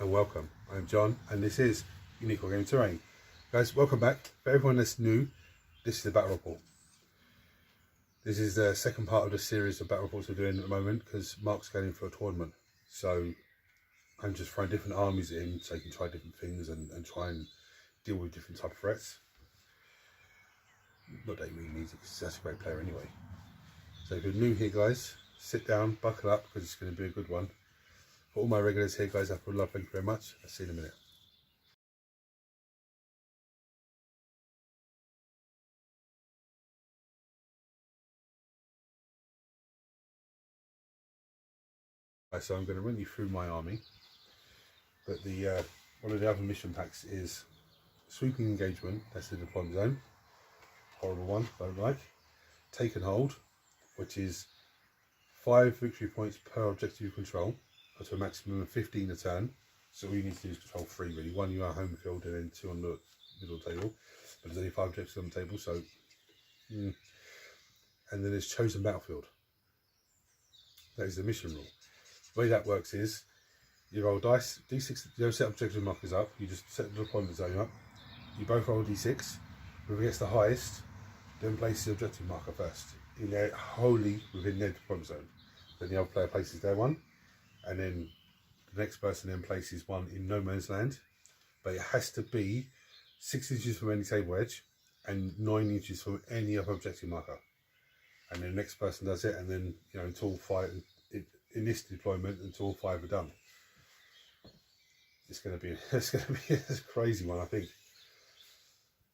and welcome. I'm John and this is Unique Wargaming Terrain. Guys, welcome back. For everyone that's new, this is the battle report. This is the second part of the series of battle reports we're doing at the moment because Mark's going in for a tournament. So I'm just throwing different armies in so you can try different things and try and deal with different type of threats. Not that he really needs it because he's such a great player anyway. So if you're new here, guys, sit down, buckle up because it's going to be a good one. For all my regulars here, guys, I would love, thank you very much. I'll see you in a minute. Right, so I'm going to run you through my army, but the one of the other mission packs is Sweeping Engagement. That's the deployment zone. Horrible one, don't like. Take and Hold, which is 5 victory points per objective you control, up to a maximum of 15 a turn. So all you need to do is control 3 really. 1 you are home field and then 2 on the middle table. But there's only 5 objectives on the table, so and then there's Chosen Battlefield. That is the mission rule. The way that works is you roll dice, d6, you don't set objective markers up, you just set the deployment zone up. You both roll d6, whoever gets the highest, then place the objective marker first, in there wholly within their deployment zone. Then the other player places their one, and then the next person then places one in no man's land, but it has to be 6 inches from any table edge and 9 inches from any other objective marker. And then the next person does it, and then until 5 in this deployment until all 5 are done. It's going to be a crazy one, I think.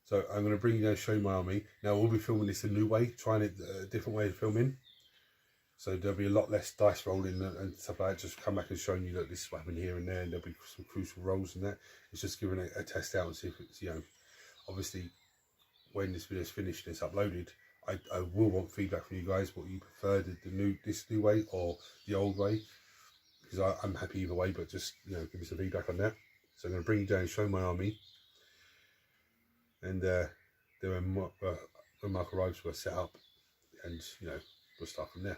So I'm going to bring you show you my army. Now we'll be filming this a new way, trying it a different way of filming. So there'll be a lot less dice rolling and stuff like that. Just come back and showing you that this is what happened here and there, and there'll be some crucial rolls and that. It's just giving a test out and see if it's obviously when this video is finished and it's uploaded, I will want feedback from you guys, what you prefer, this new way or the old way, because I'm happy either way, but just give me some feedback on that. So I'm going to bring you down and show my army, and then when Mark arrives we'll set up and we'll start from there.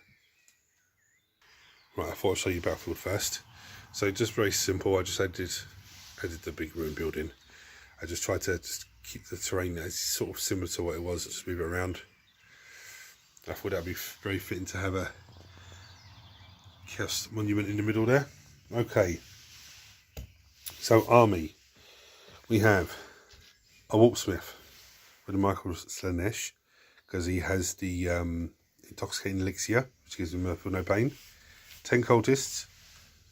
Right, I thought I'd show you Battlefield first. So just very simple, I just added the big room building. I just tried to just keep the terrain as sort of similar to what it was, just move it around. I thought that'd be very fitting to have a chaos monument in the middle there. Okay, so army, we have a Walksmith with a Michael Slanesh, because he has the intoxicating elixir, which gives him for no pain. 10 cultists,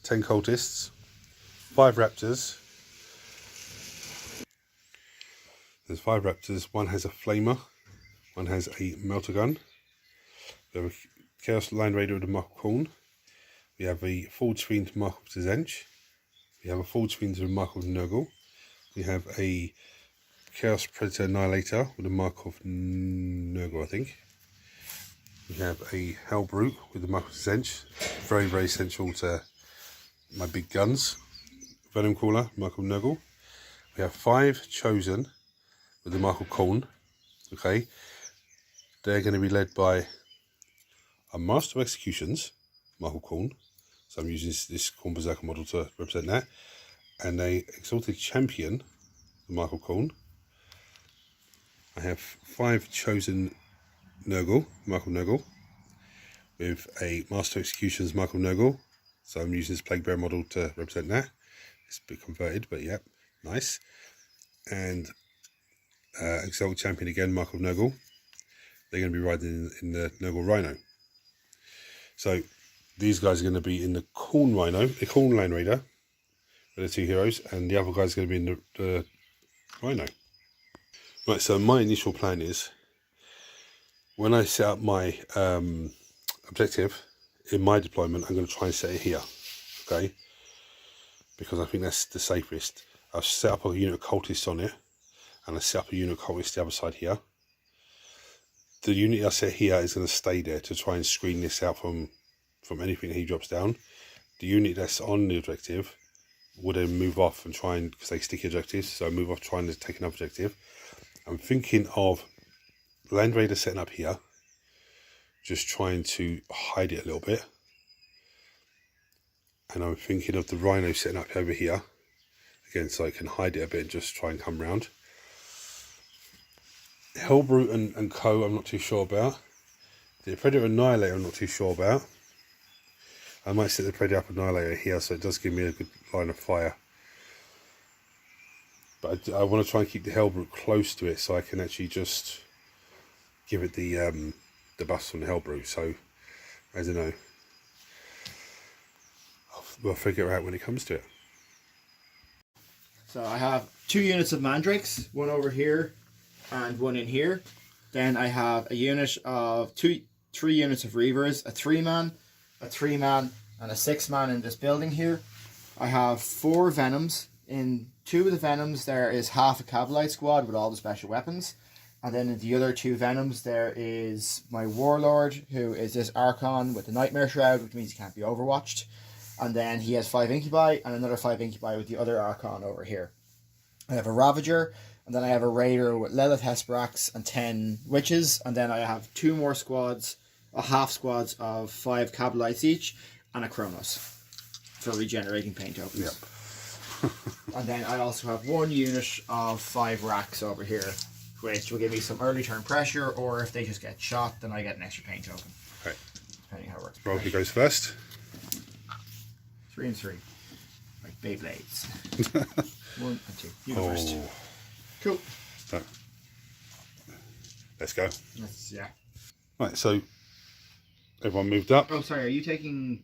5 raptors. There's 5 raptors, one has a flamer, one has a melter gun. We have a Chaos Line Raider with a Mark Korn. We have a forward screen to Mark of Zench. We have a forward screen to Mark of Nurgle. We have a Chaos Predator Annihilator with a Mark of Nurgle, I think. We have a Hell Brute with the Mark of Zench. Very, very essential to my big guns. Venom Crawler, Mark of Nurgle. We have 5 Chosen with the Mark of Korn. Okay. They're going to be led by a Master of Executions, Michael Korn, so I'm using this Korn Berserker model to represent that, and a Exalted Champion, Michael Korn. I have 5 Chosen Nurgle, Michael Nurgle, with a Master of Executions, Michael Nurgle, so I'm using this Plague Bear model to represent that. It's a bit converted, but yeah, nice. And Exalted Champion again, Michael Nurgle. They're going to be riding in the Nurgle Rhino. So these guys are going to be in the Korn Rhino, the Korn Line Raider, with the 2 heroes, and the other guys are going to be in the Rhino. Right, so my initial plan is, when I set up my objective in my deployment, I'm going to try and set it here, okay? Because I think that's the safest. I've set up a unit of cultists on it, and I set up a unit of cultists the other side here. The unit I set here is going to stay there to try and screen this out from anything he drops down. The unit that's on the objective will then move off and try and, because they sticky objectives, so move off trying to take an objective. I'm thinking of Land Raider setting up here, just trying to hide it a little bit. And I'm thinking of the Rhino setting up over here, again so I can hide it a bit and just try and come round. Hellbrute and Co. I'm not too sure about. The Predator Annihilator I'm not too sure about. I might set the Predator Annihilator here so it does give me a good line of fire. But I want to try and keep the Hellbrute close to it so I can actually just give it the bust from the Hellbrute. So, I don't know. We'll figure it out when it comes to it. So I have 2 units of Mandrakes, one over here and one in here. Then I have a unit of 3 units of Reavers, a 3-man, a 3-man, and a 6-man in this building here. I have 4 Venoms. In 2 of the Venoms there is half a Cavalite squad with all the special weapons. And then in the other 2 Venoms there is my Warlord, who is this Archon with the Nightmare Shroud, which means he can't be overwatched. And then he has 5 Incubi and another 5 Incubi with the other Archon over here. I have a Ravager, and then I have a Raider with Lilith Hesperax and 10 Witches. And then I have 2 more squads, half squads of 5 Cabalites each, and a Kronos for regenerating paint tokens. Yep. And then I also have 1 unit of 5 racks over here, which will give me some early turn pressure, or if they just get shot, then I get an extra paint token. Okay. Depending how it works. Rocky goes first. 3 and 3. Like Beyblades. 1 and 2. You go first. Cool. So, let's go. Yeah. Right, so everyone moved up. Oh, sorry, are you taking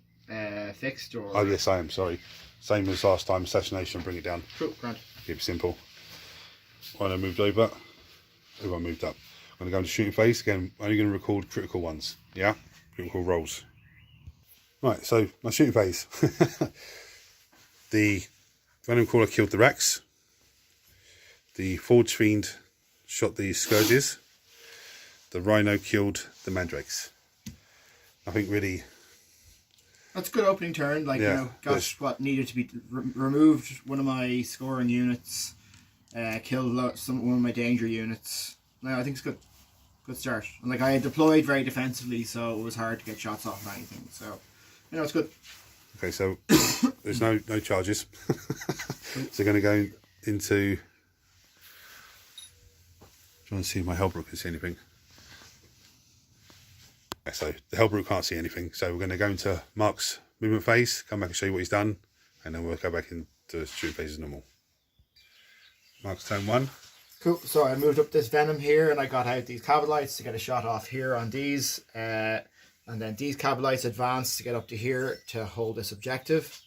fixed or? Oh, yes, I am, sorry. Same as last time, assassination, bring it down. Cool, grand. Keep it simple. When I moved over, everyone moved up. I'm going to go into shooting phase. Again, only going to record critical ones. Yeah? Critical rolls. Right, so my shooting phase. The Venom Crawler killed the Racks. The Forge Fiend shot the Scourges. The Rhino killed the Mandrakes. Nothing really. That's a good opening turn. Like, yeah, you know, got what needed to be removed. One of my scoring units. Killed one of my danger units. No, I think it's good. Good start. And like, I had deployed very defensively, so it was hard to get shots off of anything. So, you know, it's good. Okay, so there's no charges. So going to go into. Trying to see if my Hellbrute can see anything. Yeah, so the Hellbrute can't see anything. So we're going to go into Mark's movement phase, come back and show you what he's done, and then we'll go back into shooting phase as normal. Mark's turn 1. Cool. So I moved up this Venom here, and I got out these Cabalites to get a shot off here on these. And then these Cabalites advanced to get up to here to hold this objective.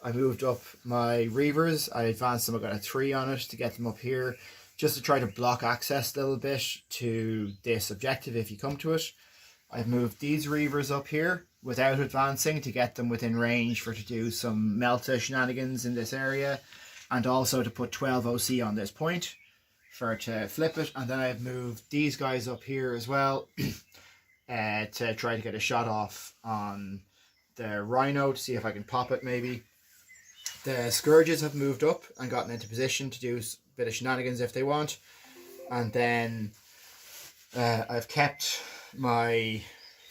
I moved up my Reavers. I advanced them. I got a 3 on it to get them up here, just to try to block access a little bit to this objective if you come to it. I've moved these Reavers up here without advancing to get them within range to do some Melta shenanigans in this area, and also to put 12 OC on this point to flip it. And then I've moved these guys up here as well to try to get a shot off on the Rhino to see if I can pop it maybe. The Scourges have moved up and gotten into position to do a bit of shenanigans if they want. And then I've kept my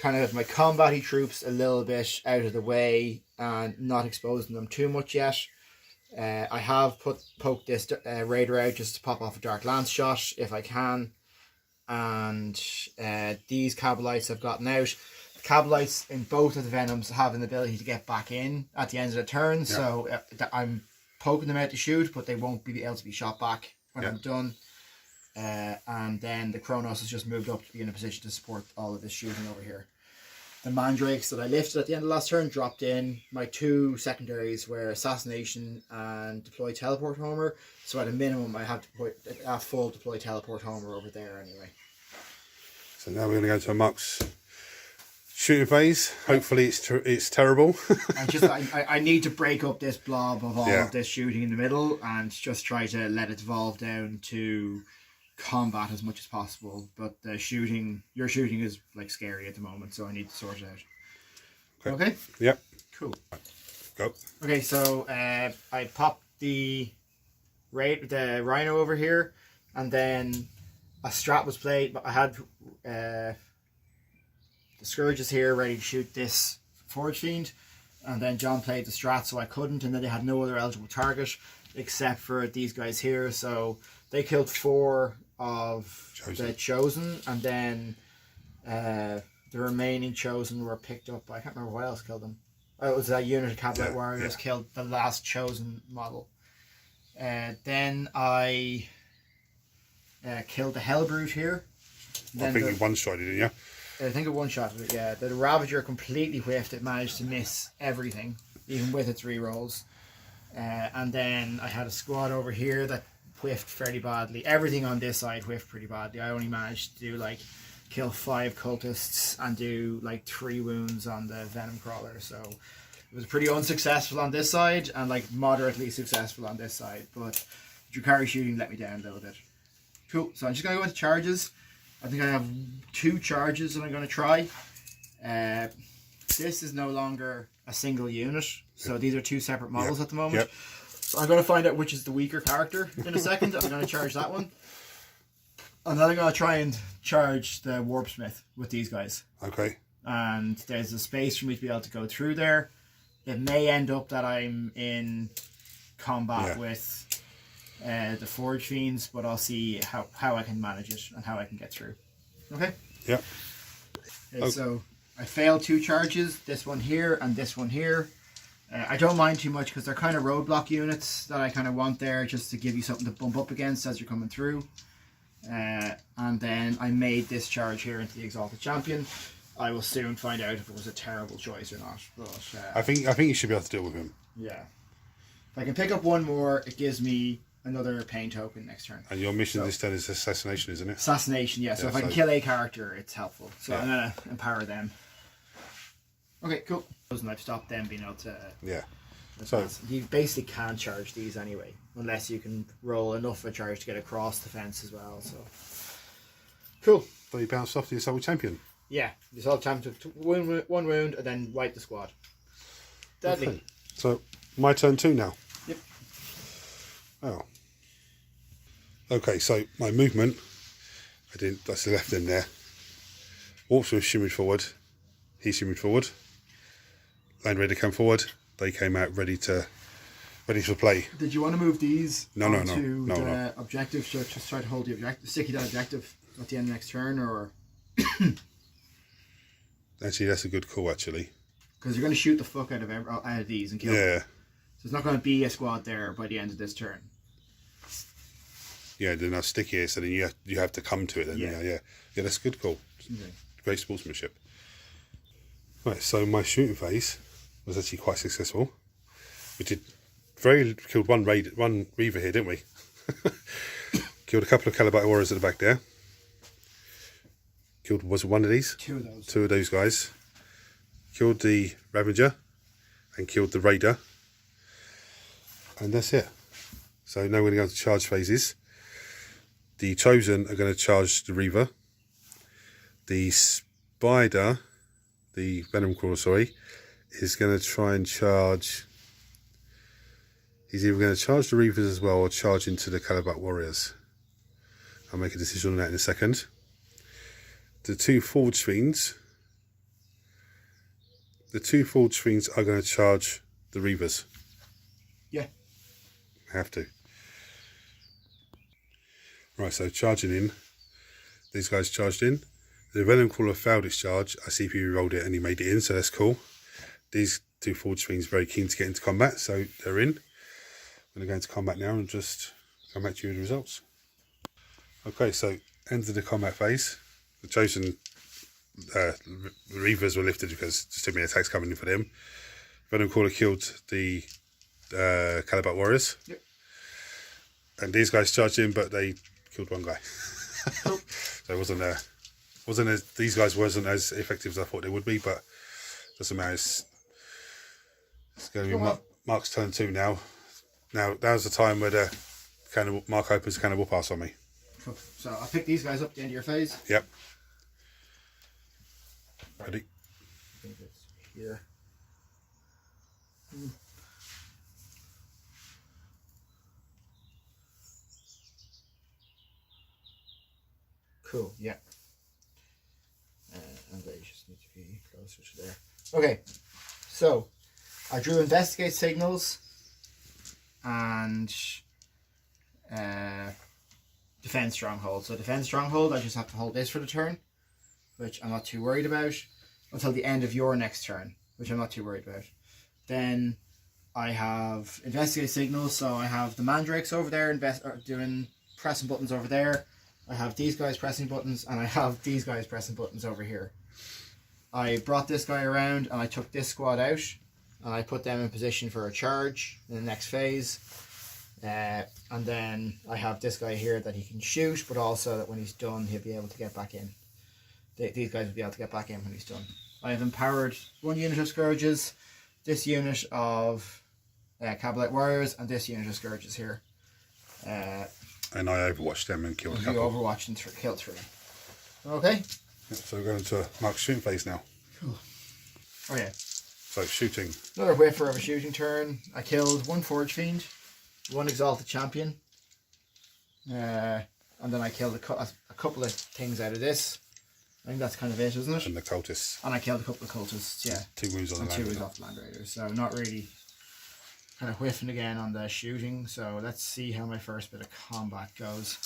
my combat-y troops a little bit out of the way and not exposing them too much yet. I have poked this Raider out just to pop off a Dark Lance shot if I can. And these Cabalites have gotten out. The Cabalites in both of the Venoms have an ability to get back in at the end of the turn. Yeah. So I'm poking them out to shoot, but they won't be able to be shot back when I'm done. And then the Kronos has just moved up to be in a position to support all of this shooting over here. The Mandrakes that I lifted at the end of last turn dropped in. My 2 secondaries were Assassination and Deploy Teleport Homer. So at a minimum I have to put a full Deploy Teleport Homer over there anyway. So now we're going to go to a Mark's shooting phase. Hopefully it's terrible. I need to break up this blob of all of this shooting in the middle and just try to let it devolve down to combat as much as possible. But your shooting is like scary at the moment, so I need to sort it out. Okay? Yep. Cool. Go. Okay, so I popped the Rhino over here, and then a strat was played, but I had the Scourges here ready to shoot this Forge Fiend. and then John played the strat, so I couldn't, and then they had no other eligible target except for these guys here. So they killed 4 of the chosen, and then the remaining chosen were picked up by, I can't remember what else killed them. Oh, it was that unit of Cabinet Warriors killed the last chosen model. Then I killed the Hellbrute here. I think you one-shot it, didn't you? I think it one-shotted it, yeah. The Ravager completely whiffed. It managed to miss everything, even with its rerolls. And then I had a squad over here that whiffed fairly badly. Everything on this side whiffed pretty badly. I only managed to do like kill 5 cultists and do like 3 wounds on the Venom Crawler. So it was pretty unsuccessful on this side and like moderately successful on this side. But Druhkari shooting let me down a little bit. Cool. So I'm just going to go into charges. I think I have 2 charges that I'm going to try. This is no longer a single unit. So these are 2 separate models at the moment. Yep. So I'm going to find out which is the weaker character in a second. I'm going to charge that one. And then I'm going to try and charge the Warpsmith with these guys. Okay. And there's a space for me to be able to go through there. It may end up that I'm in combat with the Forge Fiends, but I'll see how I can manage it and how I can get through. Okay? Yep. So I failed 2 charges, this one here and this one here. I don't mind too much because they're kind of roadblock units that I kind of want there just to give you something to bump up against as you're coming through. And then I made this charge here into the Exalted Champion. I will soon find out if it was a terrible choice or not. But I think you should be able to deal with him. Yeah. If I can pick up 1 more, it gives me another pain token next turn. And your mission this turn is assassination, isn't it? Assassination, yeah. So if I can kill a character, it's helpful. So I'm going to empower them. Okay, cool. I've stopped them being able to... Yeah. So you basically can't charge these anyway, unless you can roll enough of a charge to get across the fence as well. So cool. So you bounced off the Assault Champion. Yeah, the Assault Champion took 1 wound and then wipe the squad. Deadly. Okay. So my turn 2 now. Yep. Oh. Okay, so my movement, I just left him there. Warpsmith shimmied forward. He shimmied forward. Land Raider came forward. They came out ready for play. Did you want to move these No. objective? So just try to hold the objective, sticky that objective at the end of next turn, or Actually, that's a good call. Actually, because you're going to shoot the fuck out of these and kill them. So there's not going to be a squad there by the end of this turn. Yeah, they're not sticky here, so then you have to come to it. Then yeah, that's a good call. Okay. Great sportsmanship. Right, so my shooting phase was actually quite successful. We killed one Reaver here, didn't we? Killed a couple of Caliber Warriors at the back there. Was it one of these? 2 of those. 2 of those guys. Killed the Ravager and killed the Raider. And that's it. So now we're going to go to charge phases. The Chosen are going to charge the Reaver. The Spider, the Venom Crawler, sorry, is going to try and charge. He's either going to charge the Reavers as well or charge into the Calibat Warriors. I'll make a decision on that in a second. The 2 Forge Fiends. The 2 Forge Fiends are going to charge the Reavers. Yeah. Have to. Right, so charging in. These guys charged in. The Venom Crawler failed its charge. I see if he rolled it and he made it in, so that's cool. These 2 Forge Fiends are very keen to get into combat, so they're in. I'm going to go into combat now and just come back to you with the results. Okay, so end of the combat phase. The Chosen Reavers were lifted because there's too many attacks coming in for them. Venom Crawler killed the Calibat Warriors. Yep. And these guys charged in, but they killed one guy. Cool. So it wasn't as these guys wasn't as effective as I thought they would be, but doesn't matter. It's going to be Mark's turn 2 now. Now that was the time where the Mark opens the cannibal pass on me. Cool. So I'll pick these guys up at the end of your phase. Yep. Ready? I think it's here. Cool, yeah. And they just need to be closer to there. Okay, so I drew investigate signals and defend stronghold. So defend stronghold, I just have to hold this for the turn, which I'm not too worried about, until the end of your next turn, which I'm not too worried about. Then I have investigate signals, so I have the mandrakes over there doing pressing buttons over there. I have these guys pressing buttons, and I have these guys pressing buttons over here. I brought this guy around and I took this squad out and I put them in position for a charge in the next phase. And then I have this guy here that he can shoot, but also that when he's done he'll be able to get back in. These guys will be able to get back in when he's done. I have empowered one unit of Scourges, this unit of Cabalite Warriors, and this unit of Scourges here. And I overwatched them and killed a couple. You overwatched and killed 3. Okay. So we're going into a Mark's shooting phase now. Cool. Oh yeah. So shooting. Another whiffer of a shooting turn. I killed 1 Forge Fiend, 1 Exalted Champion, and then I killed a couple of things out of this. I think that's kind of it, isn't it? And the cultists. And I killed a couple of cultists, yeah. 2 wounds on the and land 2 wounds off the Land Raiders. So not really, kind of whiffing again on the shooting. So let's see how my first bit of combat goes.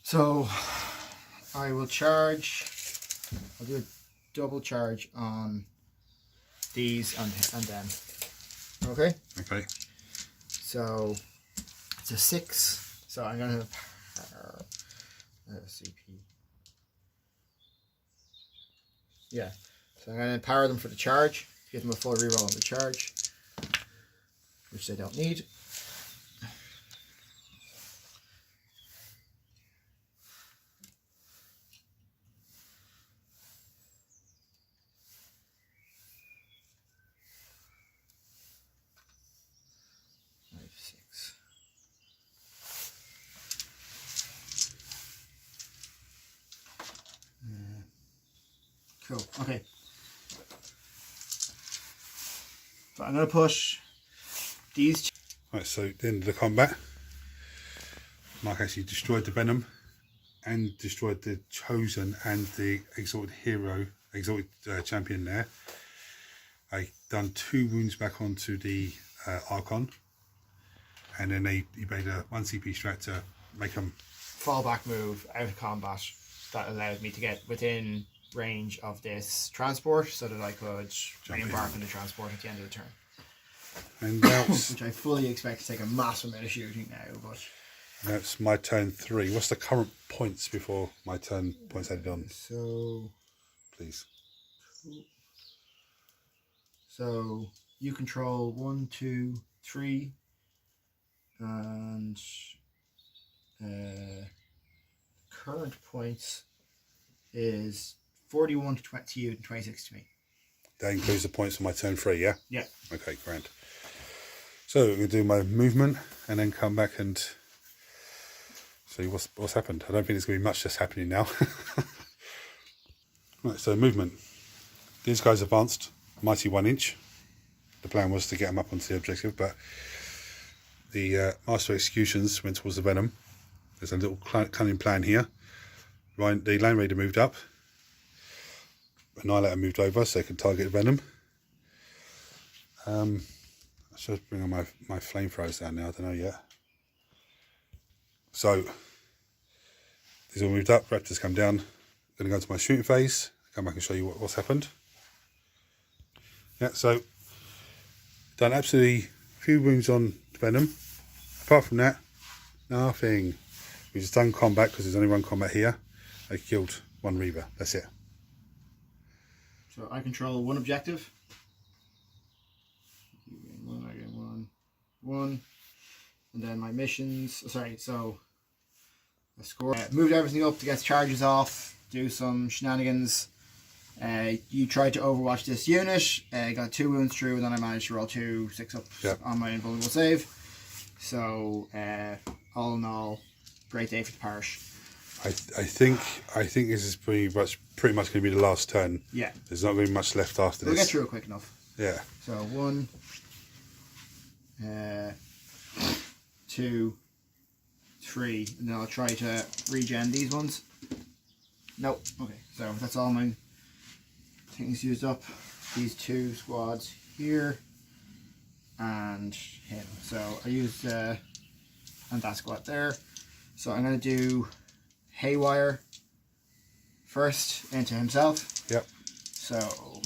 So I will charge. I'll do a double charge on these and them. Okay. Okay. So it's a 6. So I'm gonna have CP. Yeah. So I'm gonna empower them for the charge. Give them a full reroll on the charge, which they don't need. Cool. Okay. So I'm going to push these. Right, so at the end of the combat, Mark actually destroyed the Venom and destroyed the Chosen and the Exalted Hero, Exalted Champion there. I done 2 wounds back onto the Archon, and then he made a 1 CP strat to make them fallback move out of combat that allowed me to get within range of this transport so that I could re-embark on the transport at the end of the turn. And that's which I fully expect to take a massive amount of shooting now, but that's my turn 3. What's the current points before my turn points added on? So please. So you control 1, 2, 3 and current points is 41 to you and 26 to me. That includes the points for my turn 3, yeah? Yeah. Okay, grand. So we're going to do my movement and then come back and see what's happened. I don't think there's going to be much that's happening now. Right, so movement. These guys advanced mighty 1 inch. The plan was to get them up onto the objective, but the Master of Executions went towards the Venom. There's a little cunning plan here. The Land Raider moved up. Annihilator moved over so they can target Venom. I should bring on my flamethrowers down now, I don't know yet. So, these all moved up, Raptors come down. I'm going to go into my shooting phase, come back and show you what's happened. Yeah, so, done absolutely few wounds on Venom. Apart from that, nothing. We just done combat because there's only 1 combat here. I killed 1 Reaver, that's it. So I control 1 objective. I get 1. And then my missions, sorry, so I scored. Moved everything up to get charges off, do some shenanigans. You tried to overwatch this unit, got 2 wounds through, and then I managed to roll 2 6-ups on my invulnerable save. So, all in all, great day for the parish. I think this is pretty much going to be the last turn. Yeah. There's not going to be much left after We'll this. get through it quick enough. Yeah. So 1, 2, 3, and then I'll try to regen these ones. Nope. Okay, so that's all mine. things used up. These 2 squads here and him. So I used and that squad there. So I'm going to do Haywire first into himself. Yep. So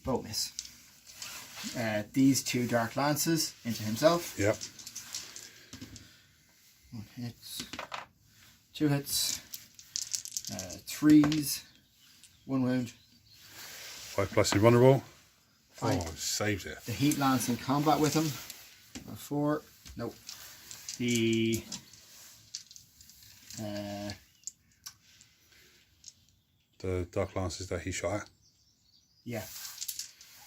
both miss. These 2 Dark Lances into himself. Yep. 1 hits, 2 hits, 3s, 1 wound. 5+ invulnerable. Fine. Oh, saved it. The Heat Lance in combat with him. 4. Nope. The Dark Lances that he shot at. yeah.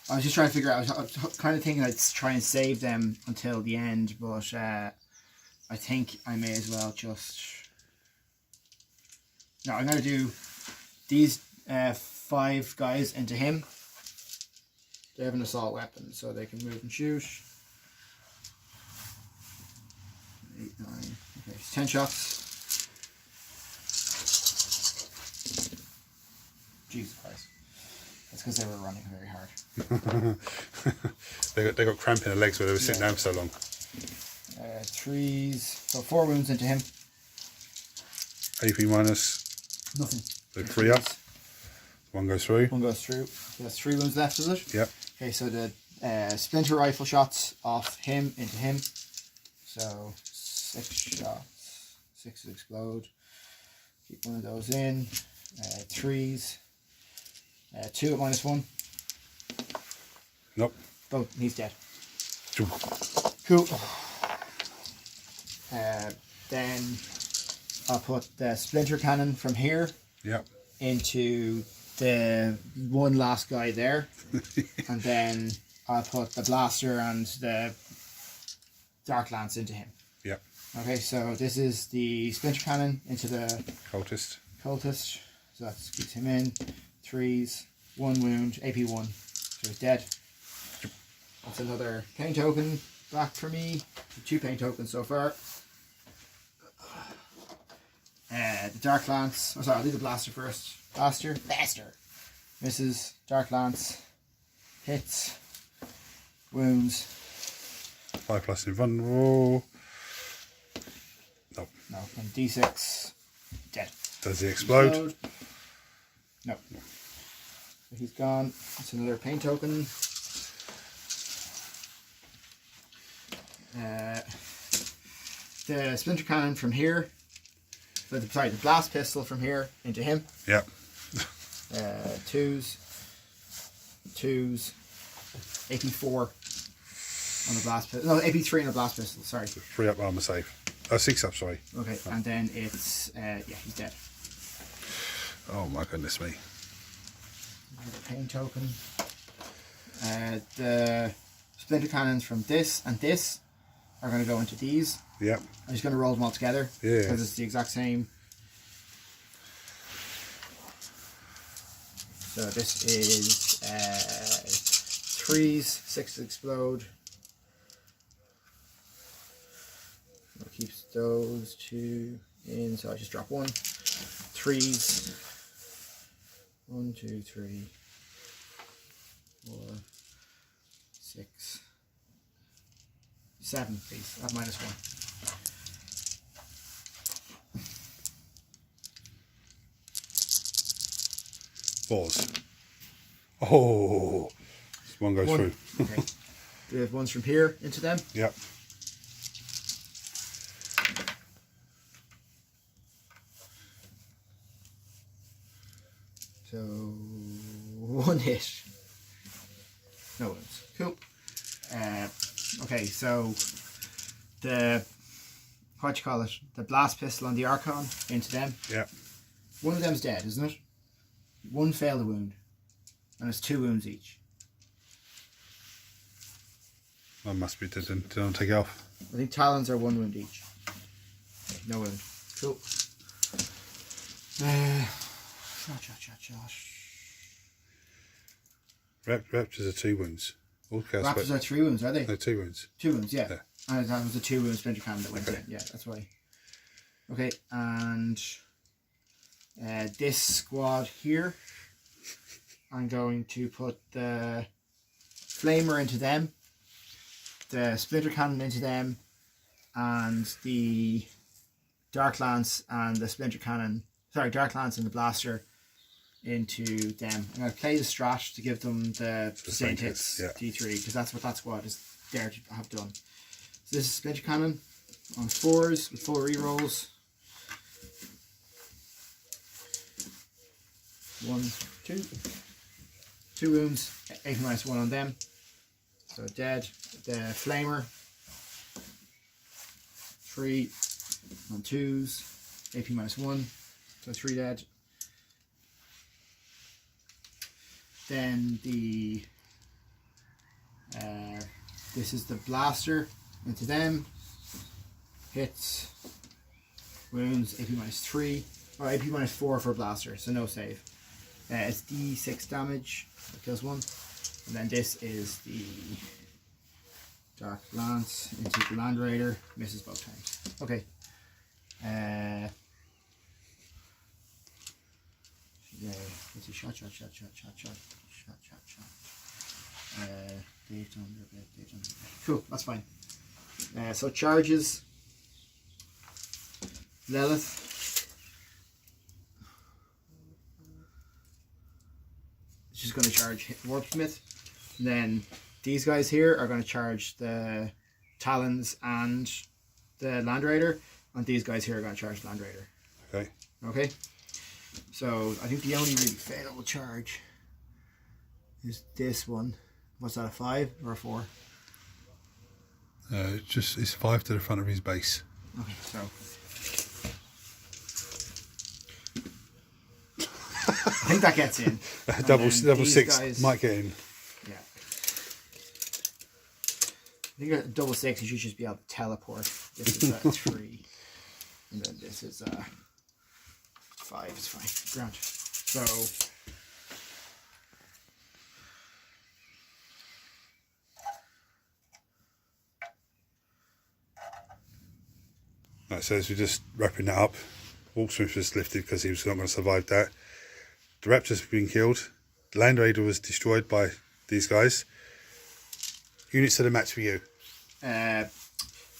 I was just trying to figure out. I was kind of thinking I'd try and save them until the end, but I think I may as well just. No, I'm going to do these 5 guys into him. They have an assault weapon, so they can move and shoot. 8, 9. Okay, 10 shots. Jesus Christ. That's because they were running very hard. they got cramp in their legs where they were sitting down for so long. 3s. So 4 wounds into him. AP minus. Nothing. So 3 up. 1 goes through. 1 goes through. So that's 3 wounds left, is it? Yep. Okay, so the splinter rifle shots off him into him. So 6 shots. 6 explode. Keep 1 of those in. 3s. 2 at -1. Nope. Oh, he's dead. Cool. Cool. Then I'll put the splinter cannon from here Yep. into the one last guy there. And then I'll put the blaster and the dark lance into him. Yep. Okay, so this is the splinter cannon into the Cultist. cultist. So that keeps him in. 3s, 1 wound, AP 1. So he's dead. That's another pain token back for me. 2 pain tokens so far. The Dark Lance. Oh, sorry, I'll do the Blaster first. Blaster. Misses. Dark Lance. Hits. Wounds. 5+ invulnerable. Nope. No. And D6. Dead. Does he explode? No. So he's gone. That's another pain token. The splinter cannon from here. Sorry, the blast pistol from here into him. Yep. 2s. AP4 on the blast pistol. No, AP3 on the blast pistol. Sorry. 3 up armor save. 6 up, sorry. Okay, and then it's yeah, he's dead. Oh my goodness me. Another pain token. The splinter cannons from this and this are going to go into these. Yep. I'm just going to roll them all together. Yeah. Because it's the exact same. So this is 3s, 6 explode. It keeps those 2 in, so I just drop 1. 3s. 1, 2, 3, 4, 6, 7, please. At -1. Balls. Oh. 1 goes 1. through. Okay. We have ones from here into them. Yep. So 1 hit. No wounds. Cool. Okay, so the what you call it? The blast pistol and the Archon into them. Yep. One of them's dead, isn't it? 1 failed a wound. And it's 2 wounds each. That must be didn't take it off. I think Talons are 1 wound each. Okay, no wound. Cool. Raptors are 2 wounds. All Raptors are 3 wounds, are they? No, 2 wounds. 2 wounds, yeah. Yeah. And that was a 2 wound splinter cannon that went in. Yeah, that's why. Okay, and this squad here I'm going to put the flamer into them, the splinter cannon into them, and the dark lance and the splinter cannon. Sorry, dark lance and the blaster into them. I'm going to play the strat to give them the sustained hits, yeah. D3, because that's what that squad is there to have done. So this is splinter cannon on 4s with 4 rerolls. 1, 2. 2 wounds, AP -1 on them. So dead. The flamer. 3 on 2s, AP -1. So 3 dead. Then the this is the blaster into them. Hits, wounds, AP -3 or AP -4 for blaster, so no save. It's D6 damage, that kills 1. And then this is the dark lance into the land raider, misses both times. Okay. Yeah, it's a shot. Date under bit. Cool, that's fine. So charges. Lilith. She's going to charge Warpsmith. Then these guys here are going to charge the Talons and the Land Raider, and these guys here are going to charge the Land Raider. Okay. Okay. So I think the only really failable charge is this one. What's that, a 5 or a 4? It's 5 to the front of his base. Okay, so I think that gets in. double 6 guys, might get in. Yeah. I think at double 6 you should just be able to teleport. This is 3. And then this is 5. It's fine. Ground. So Right, so as we're just wrapping that up, Walksmith was lifted because he was not going to survive that. The Raptors have been killed. The Land Raider was destroyed by these guys. Units of the match for you. I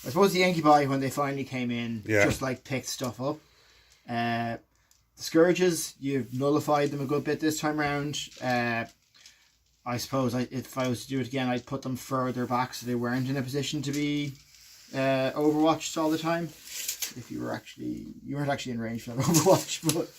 suppose the Incubi, when they finally came in, Yeah. just like picked stuff up. The Scourges, you've nullified them a good bit this time round. I suppose if I was to do it again, I'd put them further back so they weren't in a position to be overwatched all the time. If you weren't actually in range for that Overwatch, but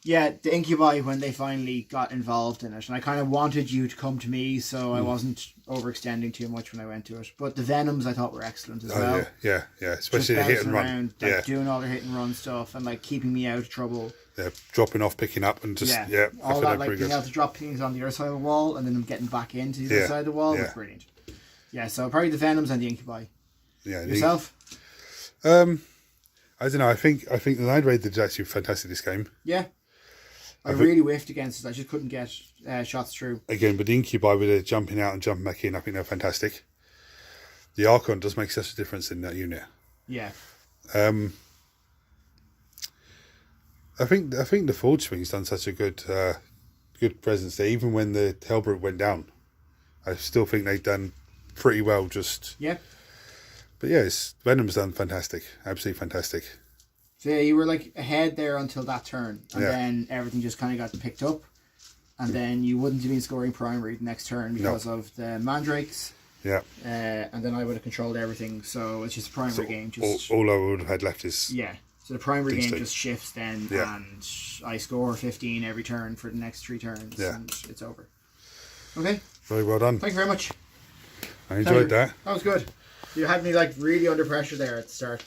yeah, the Incubi, when they finally got involved in it, and I kind of wanted you to come to me, so I wasn't overextending too much when I went to it. But the Venoms I thought were excellent as well. Yeah, especially Just the hit and run. around, like, doing all their hit and run stuff and like keeping me out of trouble. Yeah, dropping off, picking up, and just all that, like being able to drop things on the other side of the wall and then them getting back into the other side of the wall was brilliant. Yeah, so probably the Venoms and the Incubi. Yeah, yourself? I don't know. I think the Land Raider did actually fantastic this game. Yeah. I really whiffed against it. I just couldn't get shots through. Again, but the Incubi with it jumping out and jumping back in, I think they're fantastic. The Archon does make such a difference in that unit. Yeah. I think the Forge Swing's done such a good presence there. Even when the Hellbrute went down, I still think they've done pretty well. But yeah, Venom's done fantastic, absolutely fantastic. So yeah, you were like ahead there until that turn, and then everything just kind of got picked up, and then you wouldn't have been scoring primary the next turn because of the Mandrakes. Yeah. And then I would have controlled everything, so it's just a primary game. Just all I would have had left is So the primary game just shifts then, and I score 15 every turn for the next 3 turns, and it's over. Okay. Very well done. Thank you very much. I enjoyed that. That was good. You had me like really under pressure there at the start.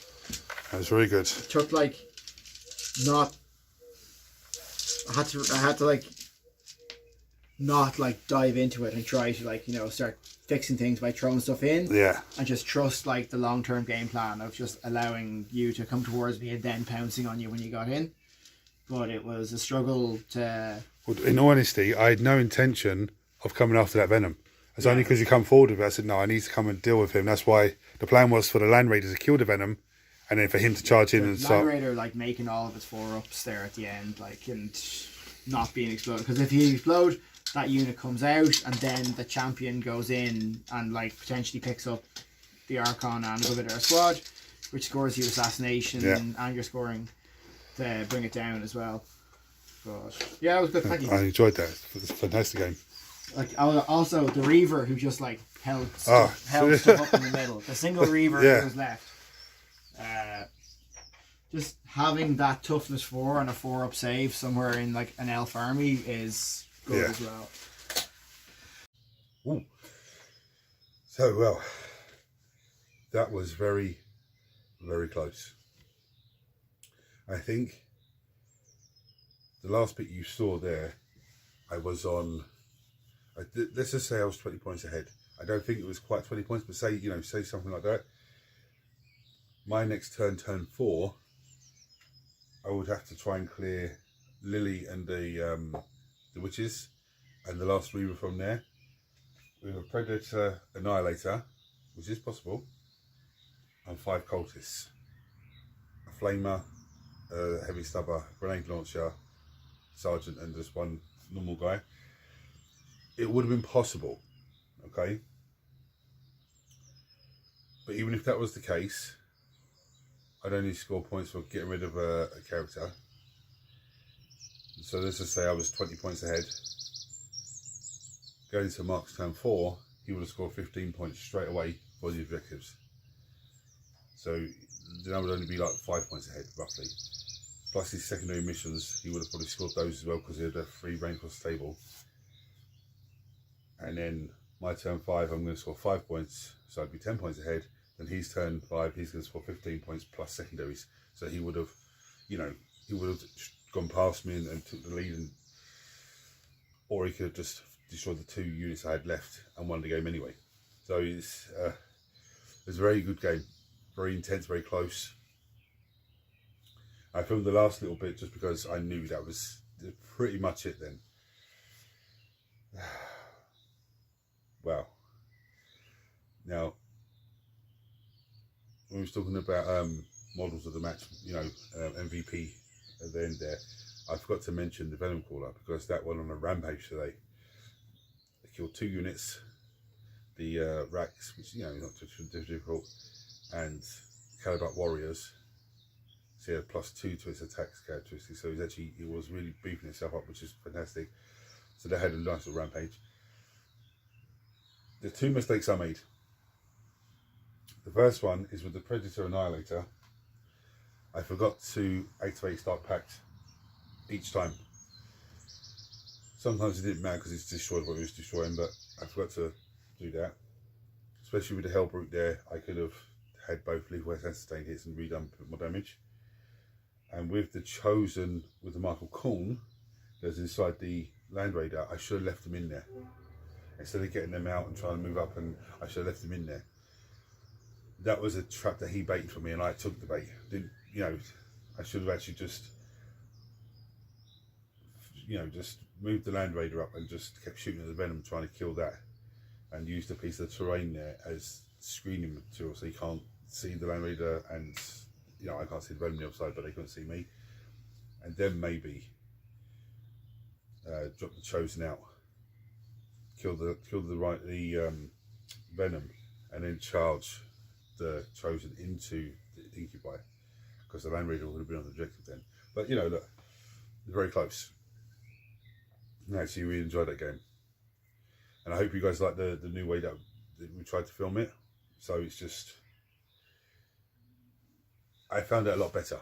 That was very good. It took like not. I had to like not like dive into it and try to like start fixing things by throwing stuff in. Yeah. And just trust like the long term game plan of just allowing you to come towards me and then pouncing on you when you got in. But it was a struggle to. Well, in all honesty, I had no intention of coming after that Venom. It's only because you come forward with it. I said, no, I need to come and deal with him. That's why the plan was for the Land Raider to kill the Venom, and then for him to charge in and start. Land Raider like making all of its 4-ups there at the end, like, and not being exploded. Because if you explode, that unit comes out, and then the champion goes in and like potentially picks up the Archon and a good bit of their squad, which scores you assassination and you're scoring to bring it down as well. But yeah, it was good. Thank you. I enjoyed that. It was a fantastic game. Like also the Reaver who just like held stuff up in the middle. The single Reaver who was left. Just having that toughness 4 and a 4-up save somewhere in like an elf army is good as well. Ooh. So well, that was very, very close. I think the last bit you saw there, I was on. Let's just say I was 20 points ahead. I don't think it was quite 20 points, but say say something like that. My next turn 4. I would have to try and clear Lily and the witches, and the last Reaver from there. We have a Predator Annihilator, which is possible, and 5 cultists, a Flamer, a Heavy Stubber, Grenade Launcher, Sergeant, and just 1 normal guy. It would have been possible, okay? But even if that was the case, I'd only score points for getting rid of a character. So let's just say I was 20 points ahead. Going to Mark's turn 4, he would have scored 15 points straight away for the objectives. So then I would only be like 5 points ahead, roughly. Plus his secondary missions, he would have probably scored those as well because he had a 3 rank across the table. And then my turn 5, I'm going to score 5 points, so I'd be 10 points ahead. Then his turn 5, he's going to score 15 points plus secondaries. So he would have, he would have gone past me and took the lead, or he could have just destroyed the 2 units I had left and won the game anyway. So it's a very good game, very intense, very close. I filmed the last little bit just because I knew that was pretty much it then. Wow. Now, when we was talking about models of the match, MVP at the end there, I forgot to mention the Venom Caller, because that went on a rampage today. They killed 2 units, the Racks, which not too difficult, and Calibat Warriors. So he had +2 to its attacks characteristics. So he was really beefing himself up, which is fantastic. So they had a nice little rampage. The 2 mistakes I made. The first one is with the Predator Annihilator. I forgot to activate Start Pact each time. Sometimes it didn't matter because it's destroyed what it was destroying, but I forgot to do that. Especially with the Hellbrute there, I could have had both lethal and sustained hits and redone more damage. And with the Chosen, with the Michael Khorne that's inside the Land Raider, I should have left them in there. Instead of getting them out and trying to move up, and I should have left them in there. That was a trap that he baited for me, and I took the bait. I should have actually just moved the Land Raider up and just kept shooting at the Venom, trying to kill that, and used a piece of terrain there as screening material, so you can't see the Land Raider, and I can't see the Venom on the other side, but they couldn't see me. And then maybe drop the Chosen out, kill the Venom, and then charge the Chosen into the Incubi, because the Land Raider would have been on the objective then. But look, very close. And actually, really enjoyed that game, and I hope you guys like the new way that we tried to film it. So it's just, I found it a lot better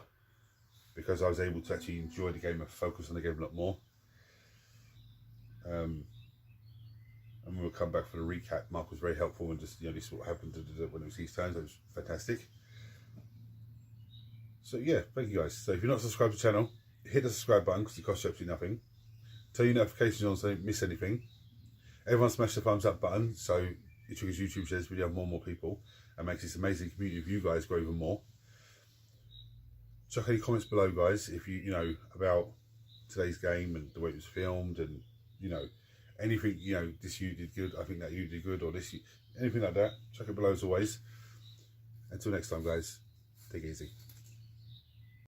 because I was able to actually enjoy the game and focus on the game a lot more. And we'll come back for the recap. Mark was very helpful, and just this is what happened when it was his turn. So it was fantastic. So yeah, thank you guys. So if you're not subscribed to the channel, hit the subscribe button because it costs you absolutely nothing. Turn your notifications on so you don't miss anything. Everyone smash the thumbs up button so it triggers YouTube shares, we have more and more people, and makes this amazing community of you guys grow even more. Chuck any comments below, guys, if you about today's game and the way it was filmed, and anything, this you did good, I think that you did good, or this anything like that. Chuck it below as always. Until next time, guys, take it easy.